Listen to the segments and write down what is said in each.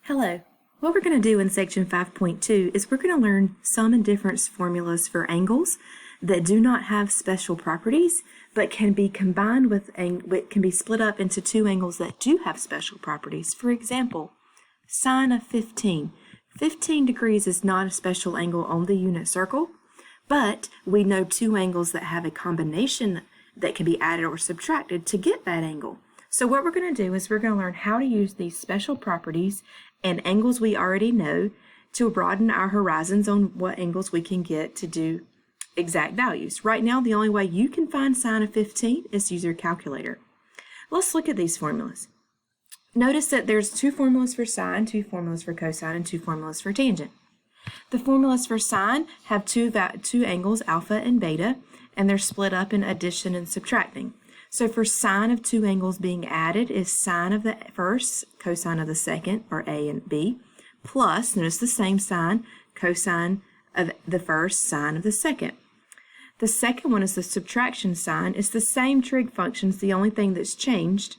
Hello. What we're going to do in section 5.2 is we're going to learn sum and difference formulas for angles that do not have special properties but can be combined with can be split up into two angles that do have special properties. For example, sine of 15. 15 degrees is not a special angle on the unit circle, but we know two angles that have a combination that can be added or subtracted to get that angle. So what we're going to do is we're going to learn how to use these special properties and angles we already know to broaden our horizons on what angles we can get to do exact values. Right now, the only way you can find sine of 15 is to use your calculator. Let's look at these formulas. Notice that there's two formulas for sine, two formulas for cosine, and two formulas for tangent. The formulas for sine have two angles, alpha and beta, and they're split up in addition and subtracting. So for sine of two angles being added is sine of the first, cosine of the second, or A and B, plus, notice the same sign, cosine of the first, sine of the second. The second one is the subtraction sign. It's the same trig functions. The only thing that's changed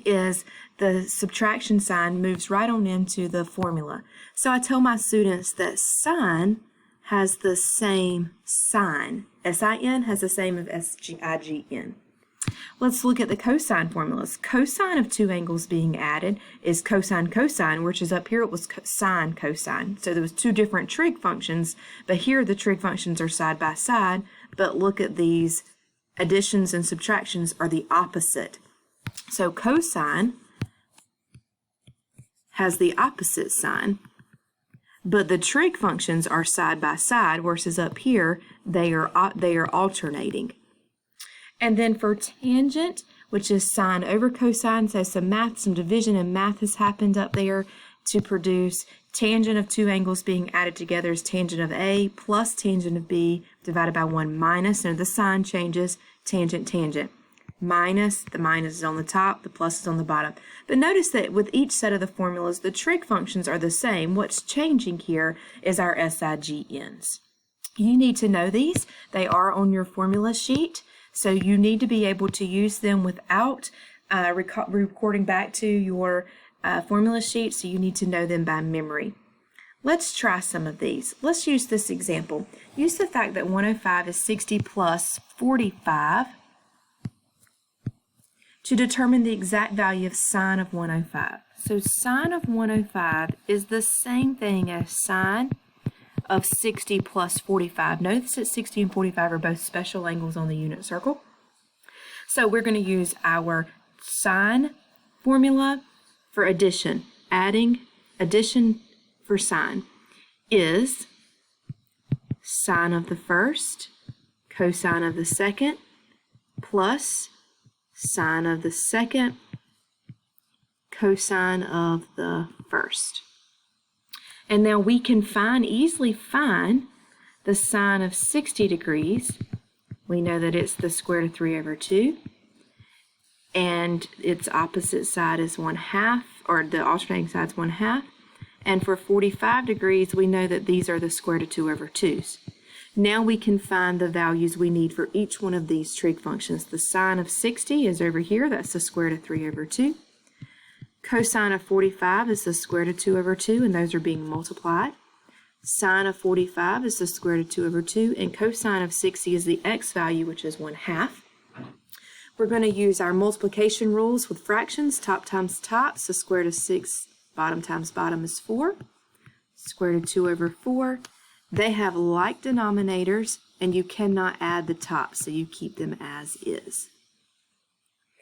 is the subtraction sign moves right on into the formula. So I tell my students that sine has the same sign. S-I-N has the same as S-I-G-N. Let's look at the cosine formulas. Cosine of two angles being added is cosine cosine, which is up here it was sine cosine. So there was two different trig functions, but here the trig functions are side by side, but look at these additions and subtractions are the opposite. So cosine has the opposite sign, but the trig functions are side by side, versus up here they are alternating. And then for tangent, which is sine over cosine, so some division and math has happened up there to produce tangent of two angles being added together is tangent of A plus tangent of B divided by 1 minus, and the sign changes, tangent, tangent. Minus, the minus is on the top, the plus is on the bottom. But notice that with each set of the formulas, the trig functions are the same. What's changing here is our SIGNs. You need to know these. They are on your formula sheet. So you need to be able to use them without recording back to your formula sheet, so you need to know them by memory. Let's try some of these. Let's use this example. Use the fact that 105 is 60 plus 45 to determine the exact value of sine of 105. So sine of 105 is the same thing as sine of 60 plus 45. Notice that 60 and 45 are both special angles on the unit circle. So we're going to use our sine formula for addition. Addition for sine is sine of the first, cosine of the second, plus sine of the second, cosine of the first. And now we can easily find the sine of 60 degrees. We know that it's the square root of 3 over 2. And its opposite side is 1/2, or the alternating side is 1/2. And for 45 degrees, we know that these are the square root of 2 over 2's. Now we can find the values we need for each one of these trig functions. The sine of 60 is over here. That's the square root of 3 over 2. Cosine of 45 is the square root of 2 over 2, and those are being multiplied. Sine of 45 is the square root of 2 over 2, and cosine of 60 is the x value, which is 1/2. We're going to use our multiplication rules with fractions. Top times top, so square root of 6, bottom times bottom is 4. Square root of 2 over 4. They have like denominators, and you cannot add the top, so you keep them as is.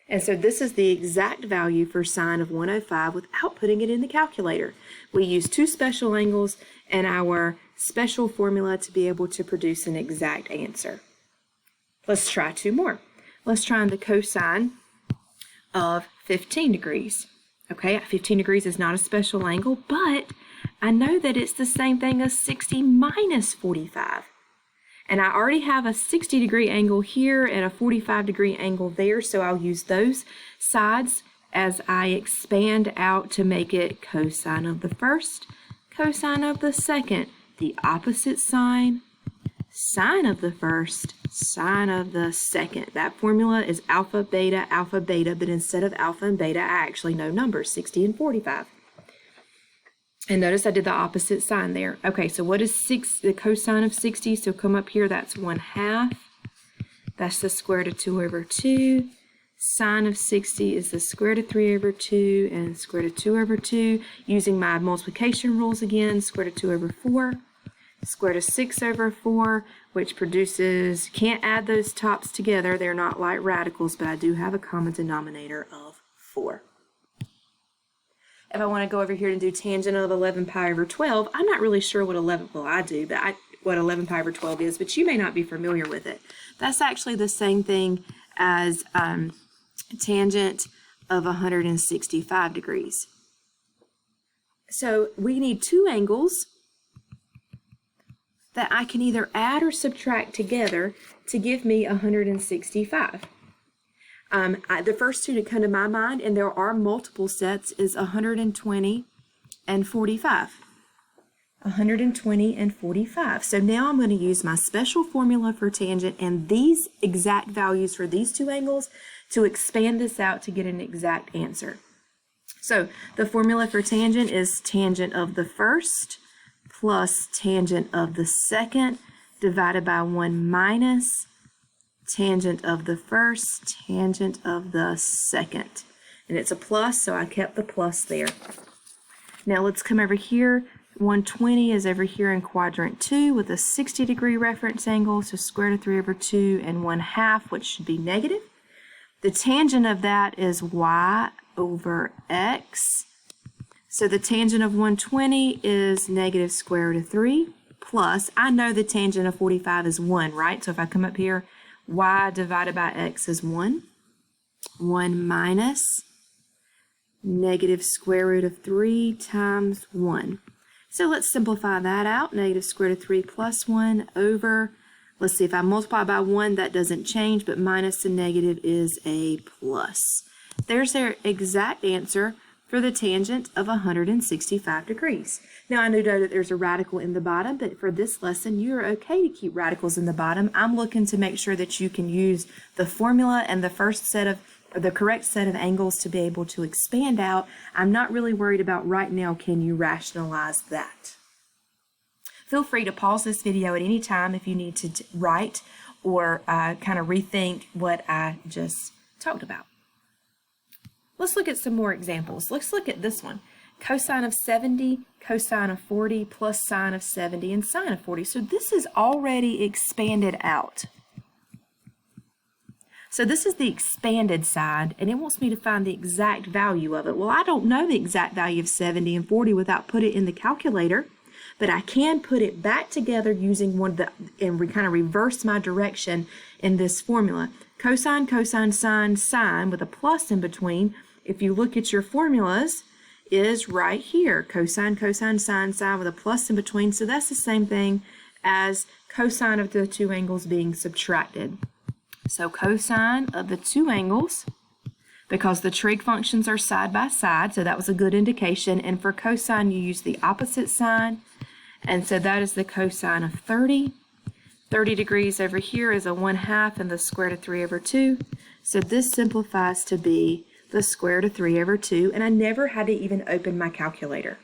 And so this is the exact value for sine of 105 without putting it in the calculator. We use two special angles and our special formula to be able to produce an exact answer. Let's try two more. Let's try the cosine of 15 degrees. Okay, 15 degrees is not a special angle, but I know that it's the same thing as 60 minus 45. And I already have a 60-degree angle here and a 45-degree angle there, so I'll use those sides as I expand out to make it cosine of the first, cosine of the second, the opposite sign, sine of the first, sine of the second. That formula is alpha, beta, but instead of alpha and beta, I actually know numbers, 60 and 45. And notice I did the opposite sign there. Okay, so what is the cosine of 60? So come up here, that's 1/2. That's the square root of 2 over 2. Sine of 60 is the square root of 3 over 2 and square root of 2 over 2. Using my multiplication rules again, square root of 2 over 4. Square root of 6 over 4, which produces, can't add those tops together. They're not like radicals, but I do have a common denominator of 4. If I want to go over here and do tangent of 11 pi over 12, I'm not really sure what I do, but what 11 pi over 12 is, but you may not be familiar with it. That's actually the same thing as tangent of 165 degrees. So we need two angles that I can either add or subtract together to give me 165. The first two to come to my mind, and there are multiple sets, is 120 and 45. 120 and 45. So now I'm going to use my special formula for tangent and these exact values for these two angles to expand this out to get an exact answer. So the formula for tangent is tangent of the first plus tangent of the second divided by 1 minus tangent of the first, tangent of the second. And it's a plus, so I kept the plus there. Now let's come over here. 120 is over here in quadrant 2 with a 60-degree reference angle, so square root of 3 over 2 and 1/2, which should be negative. The tangent of that is y over x. So the tangent of 120 is negative square root of 3 plus, I know the tangent of 45 is 1, right? So if I come up here, y divided by x is 1. 1 minus negative square root of 3 times 1. So let's simplify that out. Negative square root of 3 plus 1 over, let's see, if I multiply by 1, that doesn't change, but minus the negative is a plus. There's their exact answer for the tangent of 165 degrees. Now I know that there's a radical in the bottom, but for this lesson, you're okay to keep radicals in the bottom. I'm looking to make sure that you can use the formula and the first set of the correct set of angles to be able to expand out. I'm not really worried about right now, can you rationalize that? Feel free to pause this video at any time if you need to write or kind of rethink what I just talked about. Let's look at some more examples. Let's look at this one. Cosine of 70, cosine of 40, plus sine of 70, and sine of 40. So this is already expanded out. So this is the expanded side, and it wants me to find the exact value of it. Well, I don't know the exact value of 70 and 40 without putting it in the calculator, but I can put it back together using and kind of reverse my direction in this formula. Cosine, cosine, sine, sine with a plus in between. If you look at your formulas, is right here. Cosine, cosine, sine, sine with a plus in between. So that's the same thing as cosine of the two angles being subtracted. So cosine of the two angles, because the trig functions are side by side, so that was a good indication. And for cosine, you use the opposite sign. And so that is the cosine of 30. 30 degrees over here is a 1/2 and the square root of 3 over 2. So this simplifies to be the square root of 3 over 2, and I never had to even open my calculator.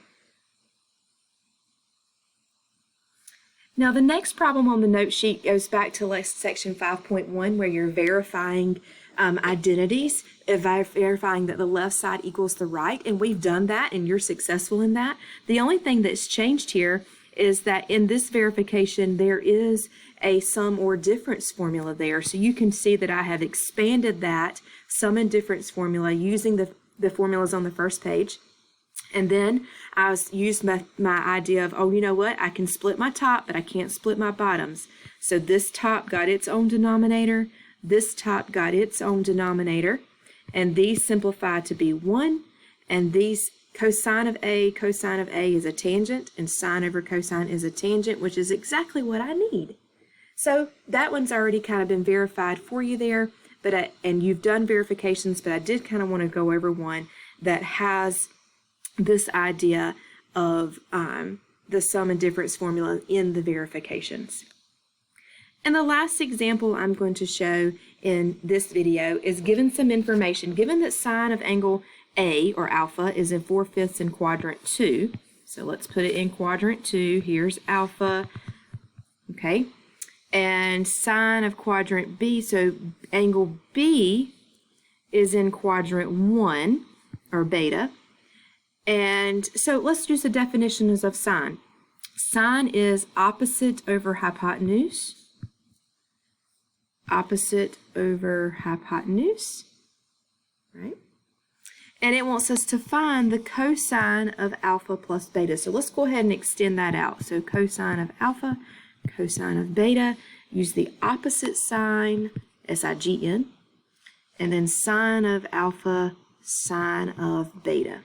Now the next problem on the note sheet goes back to section 5.1 where you're verifying identities, verifying that the left side equals the right, and we've done that and you're successful in that. The only thing that's changed here is that in this verification there is a sum or difference formula there. So you can see that I have expanded that sum and difference formula using the formulas on the first page. And then I used my idea of, oh, you know what? I can split my top, but I can't split my bottoms. So this top got its own denominator. This top got its own denominator. And these simplify to be 1. And these cosine of A is a tangent, and sine over cosine is a tangent, which is exactly what I need. So that one's already kind of been verified for you there, and you've done verifications, but I did kind of want to go over one that has this idea of the sum and difference formula in the verifications. And the last example I'm going to show in this video is given some information. Given that sine of angle A, or alpha, is in 4/5 in quadrant 2, So let's put it in quadrant 2. Here's alpha, okay? And sine of quadrant B, so angle B is in quadrant 1, or beta. And so let's use the definitions of sine. Sine is opposite over hypotenuse. Opposite over hypotenuse, right? And it wants us to find the cosine of alpha plus beta. So let's go ahead and extend that out. So cosine of alpha, cosine of beta, use the opposite sign, S-I-G-N, and then sine of alpha, sine of beta.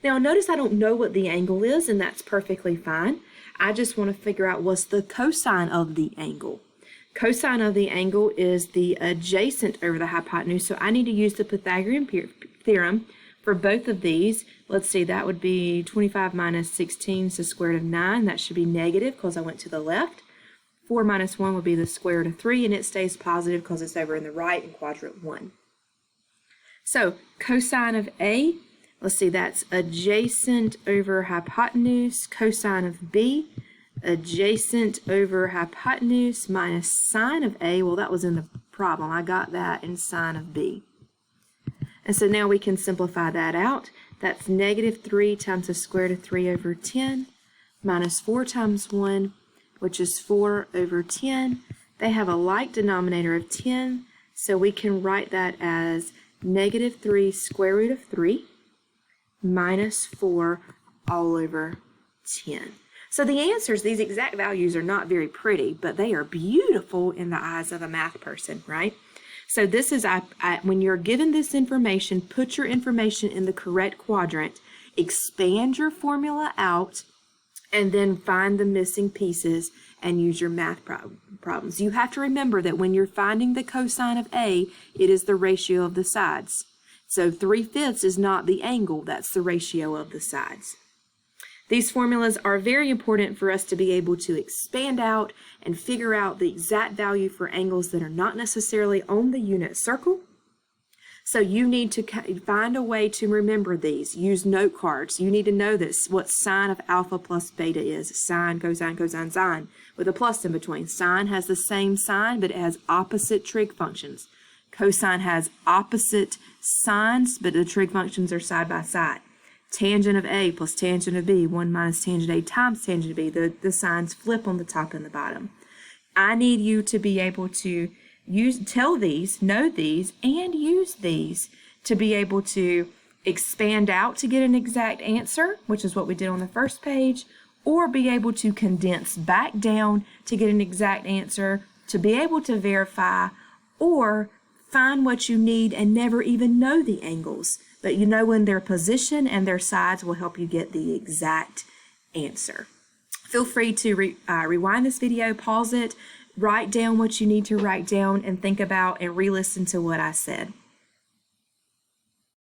Now notice I don't know what the angle is, and that's perfectly fine. I just want to figure out what's the cosine of the angle. Cosine of the angle is the adjacent over the hypotenuse, so I need to use the Pythagorean theorem for both of these. Let's see, that would be 25 minus 16 is the square root of 9. That should be negative because I went to the left. 4 minus 1 would be the square root of 3, and it stays positive because it's over in the right in quadrant 1. So cosine of A, let's see, that's adjacent over hypotenuse. Cosine of B, adjacent over hypotenuse minus sine of A. Well, that was in the problem. I got that in sine of B. And so now we can simplify that out. That's negative 3 times the square root of 3 over 10 minus 4 times 1, which is 4 over 10. They have a like denominator of 10, so we can write that as negative 3 square root of 3 minus 4 all over 10. So the answers, these exact values, are not very pretty, but they are beautiful in the eyes of a math person, right? So this is, when you're given this information, put your information in the correct quadrant, expand your formula out, and then find the missing pieces and use your math problems. You have to remember that when you're finding the cosine of A, it is the ratio of the sides. So 3/5 is not the angle, that's the ratio of the sides. These formulas are very important for us to be able to expand out and figure out the exact value for angles that are not necessarily on the unit circle. So you need to find a way to remember these. Use note cards. You need to know this, what sine of alpha plus beta is. Sine, cosine, cosine, sine, with a plus in between. Sine has the same sign, but it has opposite trig functions. Cosine has opposite signs, but the trig functions are side by side. Tangent of A plus tangent of B, 1 minus tangent A times tangent of B. The signs flip on the top and the bottom. I need you to be able to know these, and use these to be able to expand out to get an exact answer, which is what we did on the first page, or be able to condense back down to get an exact answer, to be able to verify, or find what you need and never even know the angles. But you know when their position and their sides will help you get the exact answer. Feel free to rewind this video, pause it, write down what you need to write down, and think about and re-listen to what I said.